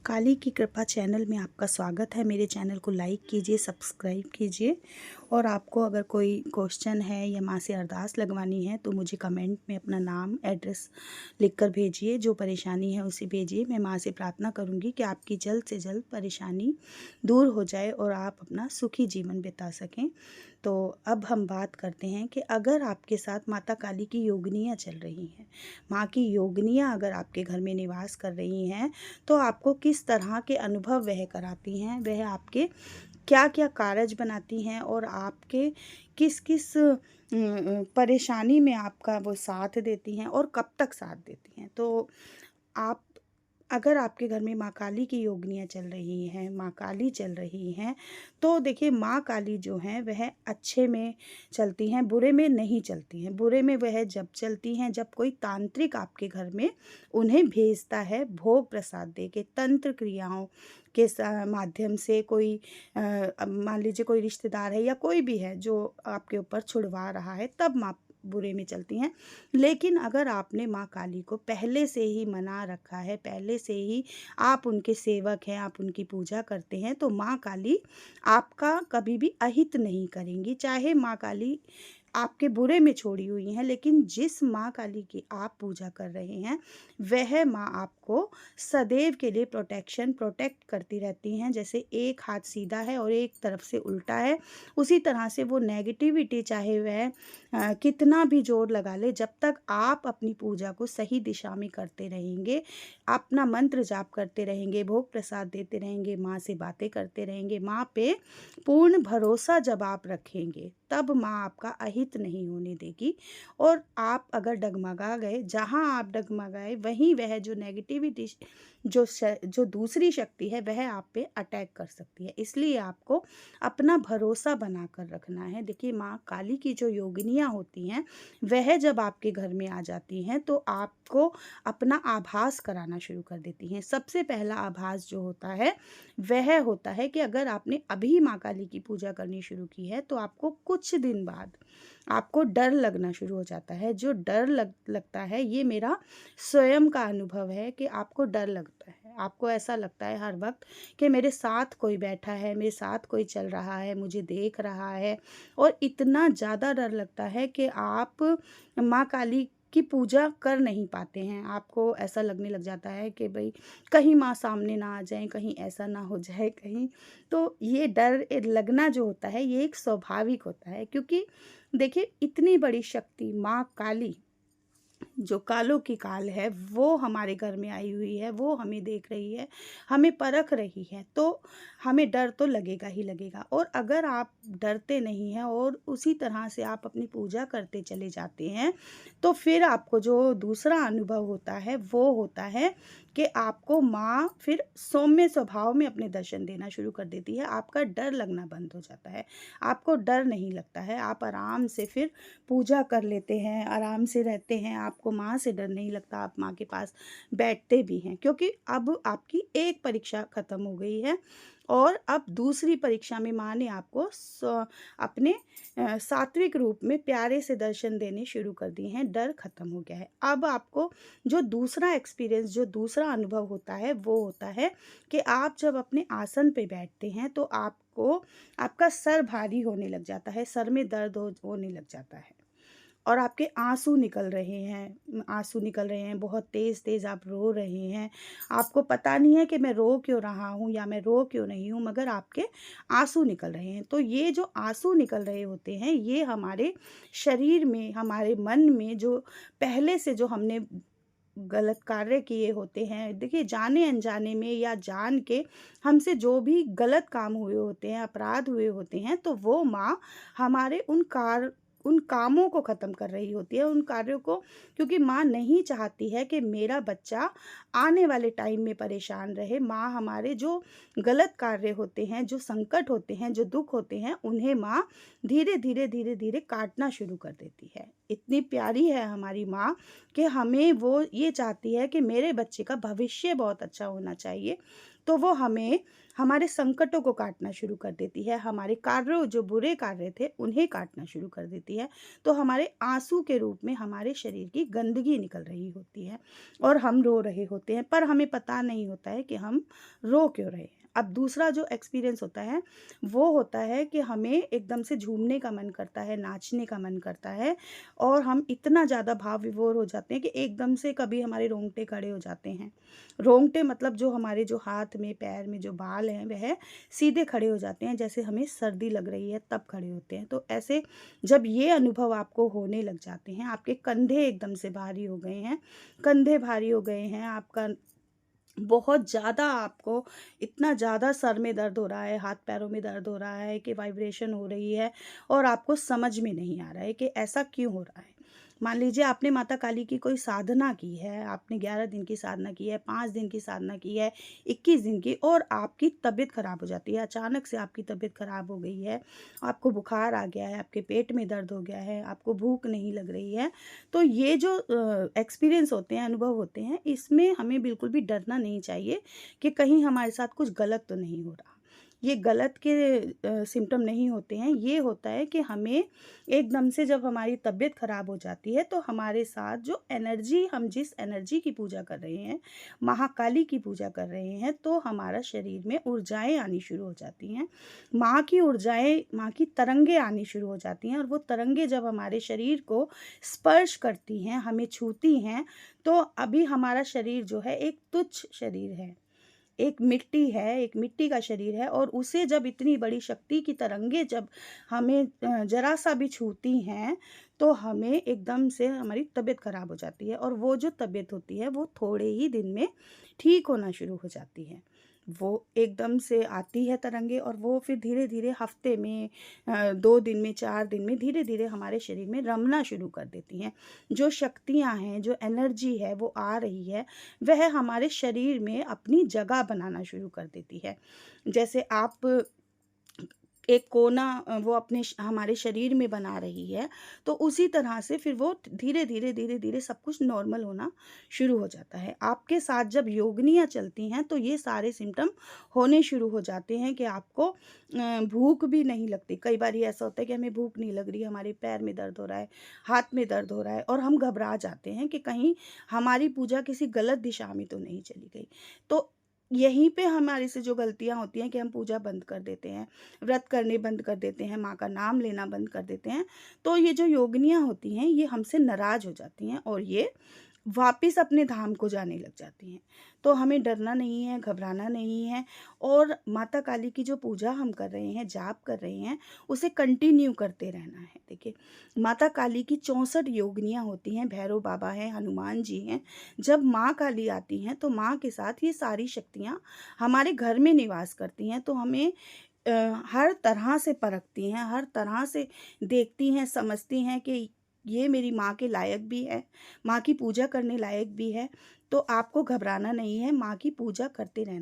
काली की कृपा चैनल में आपका स्वागत है। मेरे चैनल को लाइक कीजिए, सब्सक्राइब कीजिए और आपको अगर कोई क्वेश्चन है या माँ से अरदास लगवानी है तो मुझे कमेंट में अपना नाम, एड्रेस लिखकर भेजिए। जो परेशानी है उसे भेजिए। मैं माँ से प्रार्थना करूँगी कि आपकी जल्द से जल्द परेशानी दूर हो जाए और आप अपना सुखी जीवन बिता सकें। तो अब हम बात करते हैं कि अगर आपके साथ माता काली की योगिनियाँ चल रही हैं, माँ की योगिनियाँ अगर आपके घर में निवास कर रही हैं, तो आपको किस तरह के अनुभव वह कराती हैं, वह आपके क्या-क्या कारज बनाती हैं और आपके किस-किस परेशानी में आपका वो साथ देती हैं और कब तक साथ देती हैं। तो आप अगर आपके घर में माँ काली की योगिनियाँ चल रही हैं, माँ काली चल रही हैं, तो देखिए माँ काली जो हैं वह अच्छे में चलती हैं, बुरे में नहीं चलती हैं। बुरे में वह जब चलती हैं जब कोई तांत्रिक आपके घर में उन्हें भेजता है भोग प्रसाद दे के, तंत्र क्रियाओं के माध्यम से कोई मान लीजिए कोई रिश्तेदार है या कोई भी है जो आपके ऊपर छुड़वा रहा है, तब माँ बुरे में चलती हैं। लेकिन अगर आपने माँ काली को पहले से ही मना रखा है, पहले से ही आप उनके सेवक हैं, आप उनकी पूजा करते हैं, तो माँ काली आपका कभी भी अहित नहीं करेंगी। चाहे माँ काली आपके बुरे में छोड़ी हुई हैं, लेकिन जिस माँ काली की आप पूजा कर रहे हैं, वह माँ आपको सदैव के लिए प्रोटेक्ट करती रहती हैं। जैसे एक हाथ सीधा है और एक तरफ से उल्टा है, उसी तरह से वो नेगेटिविटी चाहे वह कितना भी जोर लगा ले, जब तक आप अपनी पूजा को सही दिशा में करते रहेंगे, अपना मंत्र जाप करते रहेंगे, भोग प्रसाद देते रहेंगे, माँ से बातें करते रहेंगे, माँ पे पूर्ण भरोसा जब आप रखेंगे, तब माँ आपका अहित नहीं होने देगी। और आप अगर डगमगा गए, जहाँ आप डगमगाए वहीं वह जो नेगेटिविटी जो दूसरी शक्ति है वह आप पे अटैक कर सकती है। इसलिए आपको अपना भरोसा बनाकर रखना है। देखिए माँ काली की जो योगिनियाँ होती हैं, वह जब आपके घर में आ जाती हैं तो आपको अपना आभास कराना शुरू कर देती हैं। सबसे पहला आभास जो होता है वह होता है कि अगर आपने अभी माँ काली की पूजा करनी शुरू की है तो आपको कुछ दिन बाद आपको डर लगना शुरू हो जाता है। जो डर लगता है, ये मेरा स्वयं का अनुभव है कि आपको डर लगता है। आपको ऐसा लगता है हर वक़्त कि मेरे साथ कोई बैठा है, मेरे साथ कोई चल रहा है, मुझे देख रहा है, और इतना ज़्यादा डर लगता है कि आप माँ काली की पूजा कर नहीं पाते हैं। आपको ऐसा लगने लग जाता है कि भई कहीं माँ सामने ना आ जाएँ, कहीं ऐसा ना हो जाए कहीं। तो ये डर लगना जो होता है ये एक स्वाभाविक होता है, क्योंकि देखिए इतनी बड़ी शक्ति माँ काली, जो कालों की काल है, वो हमारे घर में आई हुई है, वो हमें देख रही है, हमें परख रही है, तो हमें डर तो लगेगा ही लगेगा। और अगर आप डरते नहीं हैं और उसी तरह से आप अपनी पूजा करते चले जाते हैं, तो फिर आपको जो दूसरा अनुभव होता है, वो होता है कि आपको माँ फिर सौम्य स्वभाव में अपने दर्शन देना शुरू कर देती है। आपका डर लगना बंद हो जाता है, आपको डर नहीं लगता है, आप आराम से फिर पूजा कर लेते हैं, आराम से रहते हैं, आपको माँ से डर नहीं लगता, आप माँ के पास बैठते भी हैं, क्योंकि अब आपकी एक परीक्षा ख़त्म हो गई है और अब दूसरी परीक्षा में माँ ने आपको अपने सात्विक रूप में प्यारे से दर्शन देने शुरू कर दिए हैं, डर ख़त्म हो गया है। अब आपको जो दूसरा एक्सपीरियंस, जो दूसरा अनुभव होता है, वो होता है कि आप जब अपने आसन पे बैठते हैं तो आपको आपका सर भारी होने लग जाता है, सर में दर्द होने लग जाता है और आपके आँसू निकल रहे हैं, बहुत तेज़-तेज़ आप रो रहे हैं। आपको पता नहीं है कि मैं रो क्यों रहा हूँ या मैं रो क्यों नहीं हूँ, मगर आपके आँसू निकल रहे हैं। तो ये जो आँसू निकल रहे होते हैं, ये हमारे शरीर में, हमारे मन में जो पहले से जो हमने गलत कार्य किए होते हैं, देखिए जाने-अनजाने में या जान के हमसे जो भी गलत काम हुए होते हैं, अपराध हुए होते हैं, तो वो माँ हमारे उन कामों को ख़त्म कर रही होती है, उन कार्यों को, क्योंकि माँ नहीं चाहती है कि मेरा बच्चा आने वाले टाइम में परेशान रहे। माँ हमारे जो गलत कार्य होते हैं, जो संकट होते हैं, जो दुःख होते हैं, उन्हें माँ धीरे-धीरे, धीरे-धीरे काटना शुरू कर देती है। इतनी प्यारी है हमारी माँ कि हमें वो ये चाहती है कि मेरे बच्चे का भविष्य बहुत अच्छा होना चाहिए, तो वो हमें हमारे संकटों को काटना शुरू कर देती है, हमारे कार्यों, जो बुरे कार्य थे, उन्हें काटना शुरू कर देती है। होती है, तो हमारे आँसू के रूप में हमारे शरीर की गंदगी निकल रही होती है और हम रो रहे होते हैं, पर हमें पता नहीं होता है कि हम रो क्यों रहे हैं। अब दूसरा जो एक्सपीरियंस होता है, वो होता है कि हमें एकदम से झूमने का मन करता है, नाचने का मन करता है और हम इतना ज़्यादा भाव विभोर हो जाते हैं कि एकदम से कभी हमारे रोंगटे खड़े हो जाते हैं। रोंगटे मतलब जो हमारे जो हाथ में, पैर में जो बाल हैं, वह सीधे खड़े हो जाते हैं, जैसे हमें सर्दी लग रही है तब खड़े होते हैं। तो ऐसे जब ये अनुभव आपको होने लग जाते हैं, आपके कंधे एकदम से भारी हो गए हैं, कंधे भारी हो गए हैं, आपका बहुत ज़्यादा आपको इतना ज़्यादा सर में दर्द हो रहा है, हाथ-पैरों में दर्द हो रहा है कि वाइब्रेशन हो रही है और आपको समझ में नहीं आ रहा है कि ऐसा क्यों हो रहा है। मान लीजिए आपने माता काली की कोई साधना की है, आपने 11 दिन की साधना की है, 5 दिन की साधना की है, 21 दिन की और आपकी तबीयत ख़राब हो जाती है। अचानक से आपकी तबीयत ख़राब हो गई है, आपको बुखार आ गया है, आपके पेट में दर्द हो गया है, आपको भूख नहीं लग रही है। तो ये जो एक्सपीरियंस होते हैं, अनुभव होते हैं, इसमें हमें बिल्कुल भी डरना नहीं चाहिए कि कहीं हमारे साथ कुछ गलत तो नहीं हो रहा। ये गलत के सिम्पटम नहीं होते हैं, ये होता है कि हमें एकदम से जब हमारी तबीयत ख़राब हो जाती है, तो हमारे साथ जो एनर्जी हम जिस एनर्जी की पूजा कर रहे हैं, महाकाली की पूजा कर रहे हैं, तो हमारा शरीर में ऊर्जाएँ आनी शुरू हो जाती हैं। माँ की ऊर्जाएँ, माँ की तरंगें आनी शुरू हो जाती हैं और वो तरंगें जब हमारे शरीर को स्पर्श करती हैं, हमें छूती हैं, तो अभी हमारा शरीर जो है एक तुच्छ शरीर है। एक मिट्टी है, एक मिट्टी का शरीर है और उसे जब इतनी बड़ी शक्ति की तरंगें जब हमें ज़रा-सा भी छूती हैं, तो हमें एकदम से हमारी तबीयत ख़राब हो जाती है और वो जो तबीयत होती है, वो थोड़े ही दिन में ठीक होना शुरू हो जाती है। वो एकदम से आती है तरंगे और वो फिर धीरे-धीरे हफ़्ते में 2 दिन में, 4 दिन में धीरे-धीरे हमारे शरीर में रमना शुरू कर देती हैं। जो शक्तियाँ हैं, जो एनर्जी है वो आ रही है, वह हमारे शरीर में अपनी जगह बनाना शुरू कर देती है। जैसे आप एक कोना वो अपने हमारे शरीर में बना रही है, तो उसी तरह से फिर वो धीरे-धीरे, धीरे-धीरे सब कुछ नॉर्मल होना शुरू हो जाता है। आपके साथ जब योगिनियाँ चलती हैं, तो ये सारे सिम्पटम होने शुरू हो जाते हैं कि आपको भूख भी नहीं लगती। कई बारी ऐसा होता है कि हमें भूख नहीं लग रही है, हमारे पैर में दर्द हो रहा है, हाथ में दर्द हो रहा है और हम घबरा जाते हैं कि कहीं हमारी पूजा किसी गलत दिशा में तो नहीं चली गई। तो यहीं पे हमारे से जो गलतियाँ होती हैं कि हम पूजा बंद कर देते हैं, व्रत करने बंद कर देते हैं, माँ का नाम लेना बंद कर देते हैं। तो ये जो योगिनियाँ होती हैं, ये हमसे नाराज़ हो जाती हैं और ये वापिस अपने धाम को जाने लग जाती हैं। तो हमें डरना नहीं है, घबराना नहीं है और माता काली की जो पूजा हम कर रहे हैं, जाप कर रहे हैं, उसे कंटिन्यू करते रहना है। देखिए, माता काली की 64 योगिनियाँ होती हैं, भैरव बाबा हैं, हनुमान जी हैं। जब माँ काली आती हैं, तो माँ के साथ ये सारी शक्तियाँ हमारे घर में निवास करती हैं। तो हमें हर तरह से परखती हैं, हर तरह से देखती हैं, समझती हैं कि ये मेरी माँ के लायक भी है, माँ की पूजा करने लायक भी है। तो आपको घबराना नहीं है, माँ की पूजा करते रहना